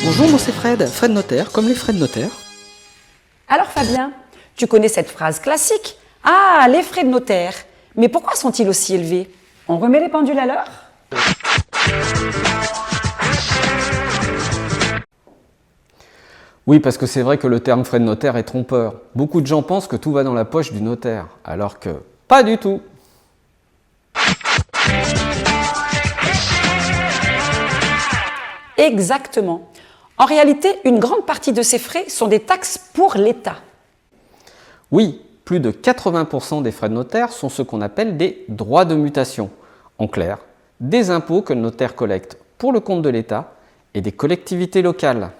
Bonjour, moi c'est Fred, Fred Notaire, comme les frais de notaire. Alors Fabien, tu connais cette phrase classique? Ah, les frais de notaire. Mais pourquoi sont-ils aussi élevés? On remet les pendules à l'heure? Oui, parce que c'est vrai que le terme frais de notaire est trompeur. Beaucoup de gens pensent que tout va dans la poche du notaire, alors que pas du tout. Exactement. En réalité, une grande partie de ces frais sont des taxes pour l'État. Oui, plus de 80% des frais de notaire sont ce qu'on appelle des droits de mutation. En clair, des impôts que le notaire collecte pour le compte de l'État et des collectivités locales.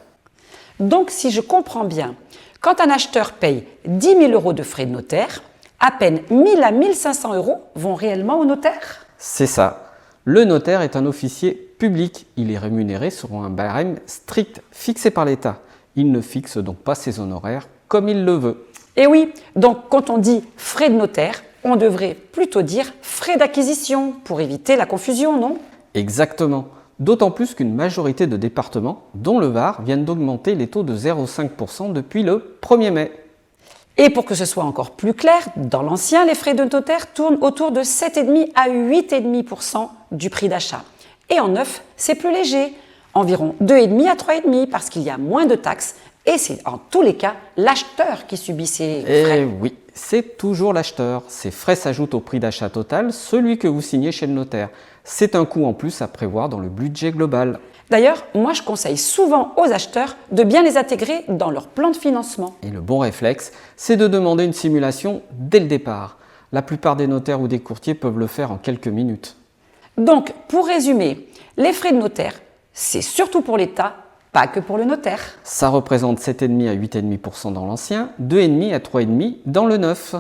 Donc, si je comprends bien, quand un acheteur paye 10 000 € de frais de notaire, à peine 1 000 à 1 500 € vont réellement au notaire. C'est ça. Le notaire est un officier public. Il est rémunéré selon un barème strict fixé par l'État. Il ne fixe donc pas ses honoraires comme il le veut. Et oui, donc quand on dit frais de notaire, on devrait plutôt dire frais d'acquisition pour éviter la confusion, non? Exactement. D'autant plus qu'une majorité de départements, dont le Var, viennent d'augmenter les taux de 0,5% depuis le 1er mai. Et pour que ce soit encore plus clair, dans l'ancien, les frais de notaire tournent autour de 7,5 à 8,5% du prix d'achat. Et en neuf, c'est plus léger, environ 2,5 à 3,5 parce qu'il y a moins de taxes et c'est en tous les cas l'acheteur qui subit ces frais. Et oui, c'est toujours l'acheteur. Ces frais s'ajoutent au prix d'achat total, celui que vous signez chez le notaire. C'est un coût en plus à prévoir dans le budget global. D'ailleurs, moi je conseille souvent aux acheteurs de bien les intégrer dans leur plan de financement. Et le bon réflexe, c'est de demander une simulation dès le départ. La plupart des notaires ou des courtiers peuvent le faire en quelques minutes. Donc, pour résumer, les frais de notaire, c'est surtout pour l'État, pas que pour le notaire. Ça représente 7,5 à 8,5% dans l'ancien, 2,5 à 3,5% dans le neuf.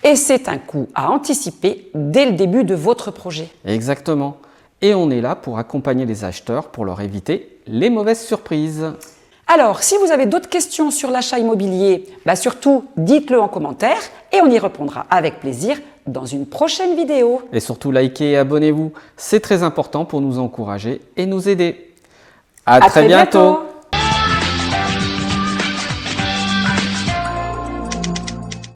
Et c'est un coût à anticiper dès le début de votre projet. Exactement. Et on est là pour accompagner les acheteurs pour leur éviter les mauvaises surprises. Alors, si vous avez d'autres questions sur l'achat immobilier, surtout dites-le en commentaire et on y répondra avec plaisir dans une prochaine vidéo. Et surtout, likez et abonnez-vous. C'est très important pour nous encourager et nous aider. À très bientôt.